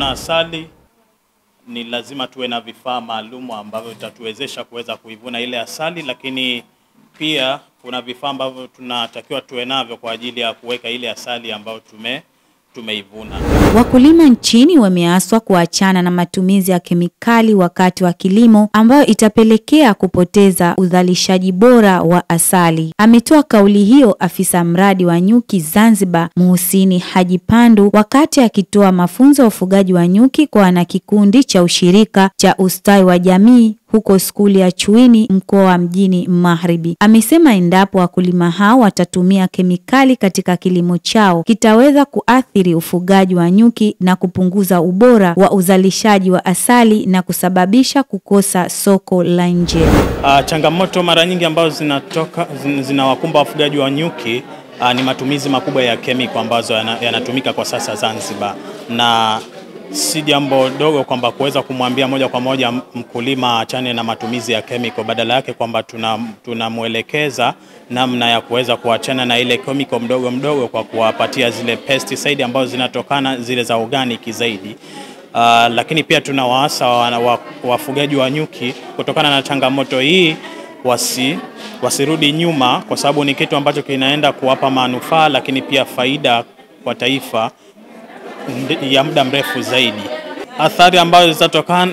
kuvuna asali ni lazima tuwe na vifaa maalum ambavyo vitatuwezesha kuweza kuivuna ile asali, lakini pia kuna vifaa ambavyo tunatakiwa tuwe navyo kwa ajili ya kuweka ile asali ambayo tumeivuna. Wakulima nchini wameaswa kuachana na matumizi ya kemikali wakati wa kilimo ambayo itapelekea kupoteza uzalishaji bora wa asali. Ametoa kauli hiyo afisa mradi wa nyuki Zanzibar Muhsini Haji Pandu wakati akitoa mafunzo ya ufugaji wa nyuki kwa wanakikundi cha ushirika cha ustawi wa jamii huko skuli ya Chuini mkoa wa Mjini Magharibi. Amesema endapo wakulima hao watatumia kemikali katika kilimo chao kitaweza kuathiri ufugaji wa nyuki na kupunguza ubora wa uzalishaji wa asali na kusababisha kukosa soko la nje. Changamoto mara nyingi ambazo zinawakumba wafugaji wa nyuki ni matumizi makubwa ya kemikali ambazo yanatumika kwa sasa Zanzibar, na si jambo dogo kwamba kuweza kumwambia moja kwa moja mkulima achane na matumizi ya kemikali. Badala yake kwamba tunamuelekeza namna ya kuweza kuachana na ile kemikali mdogo kwa kuwapatia zile pesticide ambazo zinatokana zile za organic zaidi. Lakini pia tunawaasa wafugaji wa nyuki kutokana na changamoto hii wasirudi nyuma, kwa sababu ni kitu ambacho kinaenda kuwapa manufaa lakini pia faida kwa taifa ya muda mrefu zaidi. Athari ambazo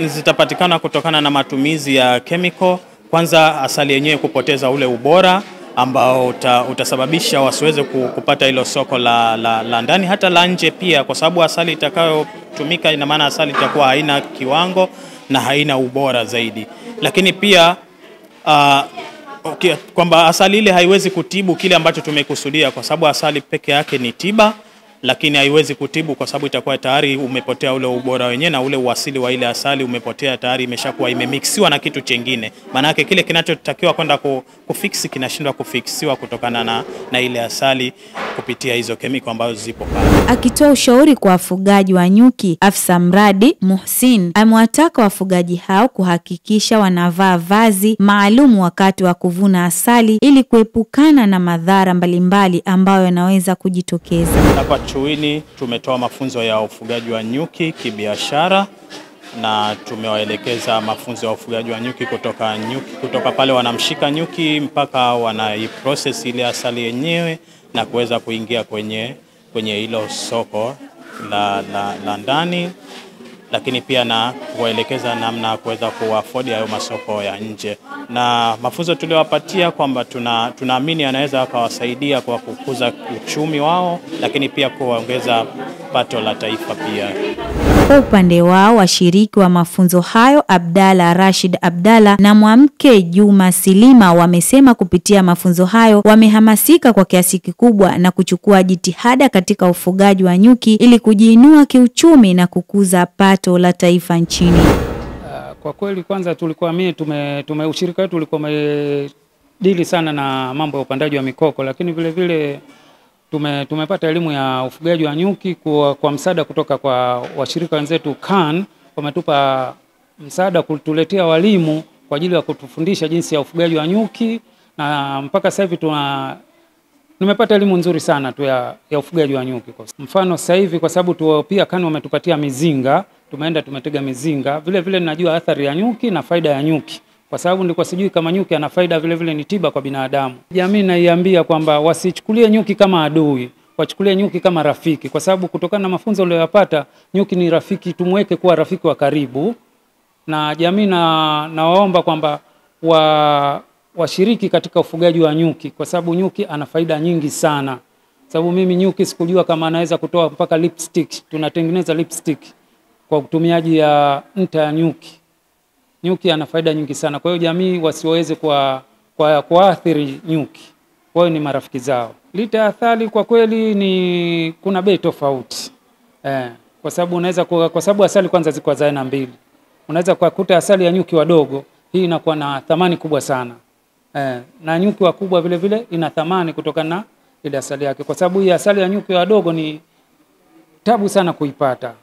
zitapatikana kutokana na matumizi ya kemikali, kwanza asali yenyewe kupoteza ule ubora ambao utasababisha wasiweze kupata hilo soko la ndani hata la nje pia, kwa sababu asali itakayotumika ina maana asali itakuwa haina kiwango na haina ubora zaidi. Lakini pia kwamba asali ile haiwezi kutibu kile ambacho tumekusudia, kwa sababu asali peke yake ni tiba, lakini haiwezi kutibu kwa sababu itakuwa tayari umepotea ule ubora wenyewe na ule uasili wa ile asali umepotea tayari, imeshakuwa imemixiwa na kitu kingine. Maana yake kile kinachotakiwa kwenda kufix kinashindwa kufixiwa kutokana na ile asali kupitia hizo kemikali ambazo zipo pale. Akitoa ushauri kwa wafugaji wa nyuki, afisa mradi Muhsin amewataka wafugaji hao kuhakikisha wanavaa vazi maalum wakati wa kuvuna asali ili kuepukana na madhara mbalimbali ambayo yanaweza kujitokeza. Hapa Chuini tumetoa mafunzo ya ufugaji wa nyuki kibiashara, na tumewaelekeza mafunzo ya ufugaji wa nyuki kutoka pale wanamshika nyuki mpaka wanaiprocess ile asali yenyewe na kuweza kuingia kwenye hilo soko la ndani, lakini pia na kuwaelekeza namna kuweza kuafford hayo masoko ya nje. Na mafunzo tuliowapatia kwamba tunaamini anaweza akawasaidia kwa kukuza uchumi wao, lakini pia kuongeza pato la taifa pia. Kwa upande wao, washiriki wa mafunzo hayo Abdalla Rashid Abdalla na Mwamke Juma Silima wamesema kupitia mafunzo hayo wamehamasika kwa kiasi kikubwa na kuchukua jitihada katika ufugaji wa nyuki ili kujiinua kiuchumi na kukuza pato la taifa nchini. Kwa kweli kwanza ushirika wetu ulikuwa umedili sana na mambo ya upandaji wa mikoko, lakini vile vile tumepata elimu ya ufugaji wa nyuki kwa msaada kutoka kwa washirika wenzetu Khan. Wametupa msaada kutuletea walimu kwa ajili ya kutufundisha jinsi ya ufugaji wa nyuki, na mpaka sasa hivi nimepata elimu nzuri sana tu ya ufugaji wa nyuki. Mfano sasa hivi kwa sababu pia Khan wametupatia mizinga, tumeenda tumetega mizinga. Vile vile ninajua athari ya nyuki na faida ya nyuki, kwa sababu nilikuwa sijui kama nyuki ana faida vile vile ni tiba kwa binadamu. Jamii naiambia kwamba wasichukulie nyuki kama adui, wachukulie nyuki kama rafiki, kwa sababu kutokana na mafunzo niliyopata nyuki ni rafiki, tumweke kuwa rafiki wa karibu. Na jamii nawaomba kwamba washiriki katika ufugaji wa nyuki, kwa sababu nyuki ana faida nyingi sana. Sababu mimi nyuki sikujua kama anaweza kutoa mpaka lipstick. Tunatengeneza lipstick kwa kutumiaji ya nta ya nyuki. Nyuki ana faida nyingi sana. Kwa hiyo jamii wasiweze kuathiri nyuki. Kwa hiyo ni marafiki zao. Lita asali kwa kweli kuna bei tofauti. Kwa sababu asali kwanza ziko za aina mbili. Unaweza kukuta asali ya nyuki wadogo, hii inakuwa na thamani kubwa sana. Na nyuki wakubwa vile vile ina thamani kutokana na ile asali yake. Kwa sababu hii asali ya nyuki wadogo ni tabu sana kuipata.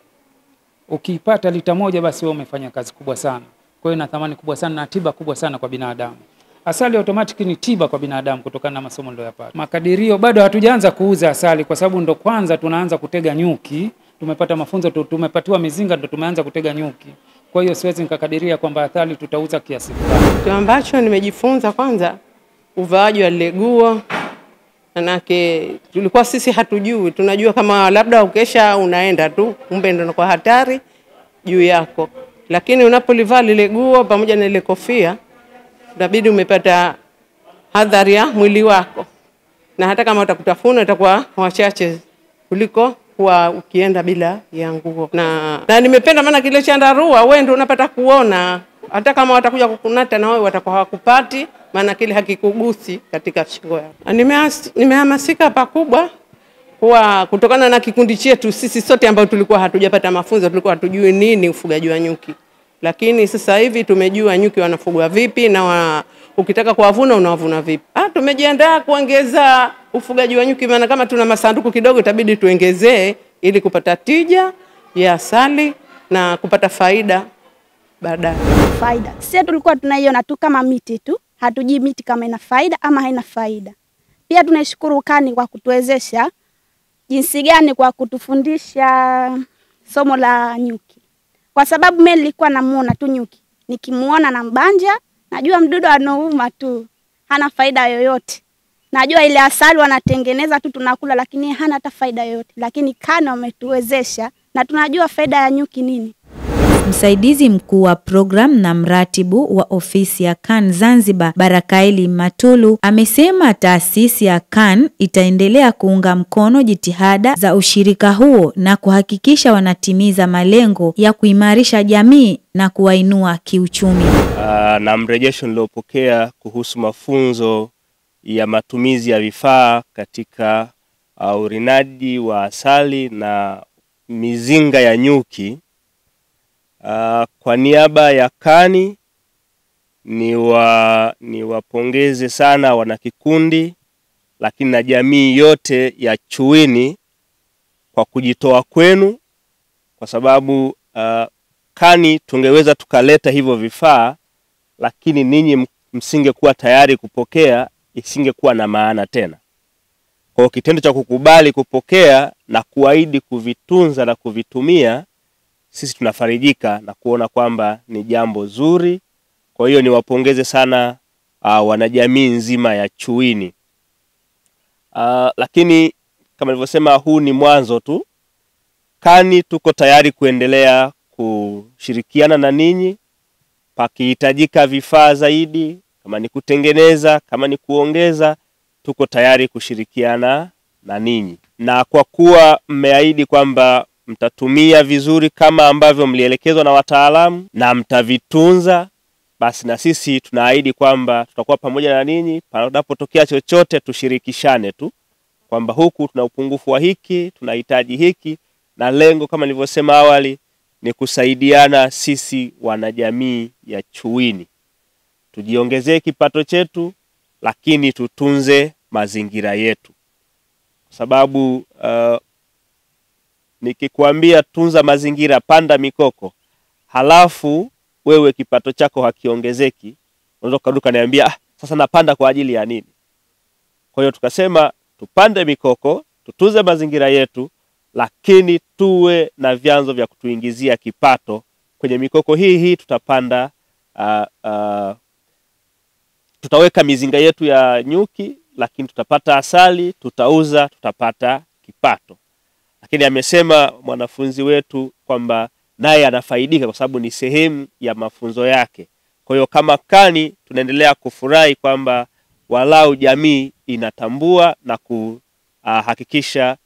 Ukiipata lita moja basi wewe umefanya kazi kubwa sana. Kwa hiyo ina thamani kubwa sana na tiba kubwa sana kwa binadamu. Asali automatic ni tiba kwa binadamu kutokana na masomo niliyopata. Makadirio bado hatujaanza kuuza asali kwa sababu ndo kwanza tunaanza kutega nyuki, tumepata mafunzo, tumepatiwa mizinga ndo tumeanza kutega nyuki. Kwa hiyo siwezi nikakadiria kwamba athari tutauza kiasi fulani. Kitu ambacho nimejifunza kwanza, uvaaji wa lile guo. Manake tulikuwa sisi hatujui, tunajua kama labda ukesha unaenda tu, kumbe ndio kwa hatari juu yako. Lakini unapolivaa lile guo pamoja na ile kofia, inabidi umepata hadhari ya mwili wako. Na hata kama utakutafuna itakuwa wachache kuliko kwa ukienda bila ya nguo. Na nimependa maana kile chandarua wewe ndio unapata kuona, hata kama watakuja kukunata na wewe watakuwa hawakupati, maana kile hakikugusi katika shingo yako. Nimehamasika pakubwa kwa kutokana na kikundi chetu sisi sote ambao tulikuwa hatujapata mafunzo, tulikuwa hatujui nini ufugaji wa nyuki. Lakini sasa hivi tumejua nyuki wanafugwa vipi na ukitaka kuwavuna unawavuna vipi. Tumejiandaa kuongeza ufugaji wa nyuki, maana kama tuna masanduku kidogo itabidi tuongezee ili kupata tija ya asali na kupata faida baadaye. Faida. Sisi tulikuwa tunaiona tu kama miti tu, hatujui miti kama ina faida ama haina faida. Pia tunashukuru KANI kwa kutuwezesha jinsi gani kwa kutufundisha somo la nyuki. Kwa sababu mimi nilikuwa namuona tu nyuki. Nikimuona na mbanja, najua mdudu anauma tu. Hana faida yoyote. Najua ile asali wanatengeneza tu tunakula, lakini hana hata faida yoyote. Lakini KANI wametuwezesha na tunajua faida ya nyuki nini. Msaidizi mkuu wa program na mratibu wa ofisi ya KANI Zanzibar, Barakaeli Matulu, amesema taasisi ya KANI itaendelea kuunga mkono jitihada za ushirika huo na kuhakikisha wanatimiza malengo ya kuimarisha jamii na kuwainua kiuchumi. Na mrejesho niliopokea kuhusu mafunzo ya matumizi ya vifaa katika urinaji wa asali na mizinga ya nyuki. Kwa niaba ya KANI ni wapongeze sana wanakikundi, lakini na jamii yote ya Chuini kwa kujitoa kwenu, kwa sababu KANI tungeweza tukaleta hivyo vifaa, lakini ninyi msingekuwa tayari kupokea, isingekuwa na maana tena. Kwa kitendo cha kukubali kupokea na kuahidi kuvitunza na kuvitumia, sisi tunafarijika na kuona kwamba ni jambo zuri. Kwa hiyo niwapongeze sana wanajamii nzima ya Chuini. Lakini kama nilivyosema, huu ni mwanzo tu. KANI tuko tayari kuendelea kushirikiana na ninyi pakihitajika vifaa zaidi, kama ni kutengeneza, kama ni kuongeza, tuko tayari kushirikiana na ninyi. Na kwa kuwa mmeahidi kwamba mtatumia vizuri kama ambavyo mlielekezwa na wataalamu na mtavitunza, basi na sisi tunaahidi kwamba tutakuwa pamoja na ninyi panapotokea chochote, tushirikishane tu kwamba huku tuna upungufu wa hiki, tunahitaji hiki, na lengo kama nilivyosema awali ni kusaidiana sisi wanajamii ya Chuini. Tujiongezee kipato chetu, lakini tutunze mazingira yetu. Kwa sababu nikikwambia tunza mazingira, panda mikoko, halafu wewe kipato chako hakiongezeki, unaweza kuduka niambia sasa napanda kwa ajili ya nini? Kwa hiyo tukasema tupande mikoko, tutunze mazingira yetu, lakini tuwe na vyanzo vya kutuingizia kipato. Kwenye mikoko hii tutapanda tutaweka mizinga yetu ya nyuki, lakini tutapata asali, tutauza, tutapata kipato. Lakini amesema mwanafunzi wetu kwamba naye anafaidika kwa sababu ni sehemu ya mafunzo yake. Kwa hiyo kama KANI tunaendelea kufurahi kwamba walau jamii inatambua na kuhakikisha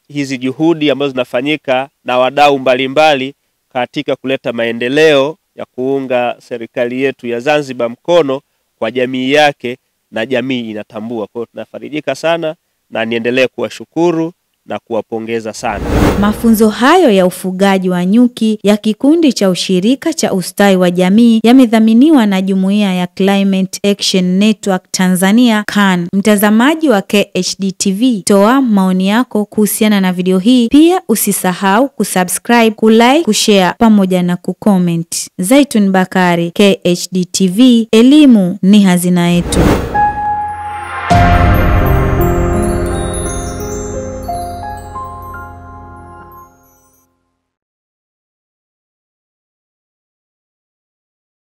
hizi juhudi ambazo zinafanyika na wadau mbalimbali katika kuleta maendeleo ya kuunga serikali yetu ya Zanzibar mkono kwa jamii yake, na jamii inatambua. Kwa hiyo tunafarijika sana na niendelee kuwashukuru na kuwapongeza sana. Mafunzo hayo ya ufugaji wa nyuki ya kikundi cha ushirika cha ustawi wa jamii yamedhaminiwa na Jumuiya ya Climate Action Network Tanzania KAN. Mtazamaji wa KHD TV, toa maoni yako kuhusiana na video hii. Pia usisahau kusubscribe, kulike, kushare pamoja na kucomment. Zaitun Bakari, KHD TV, elimu ni hazina yetu.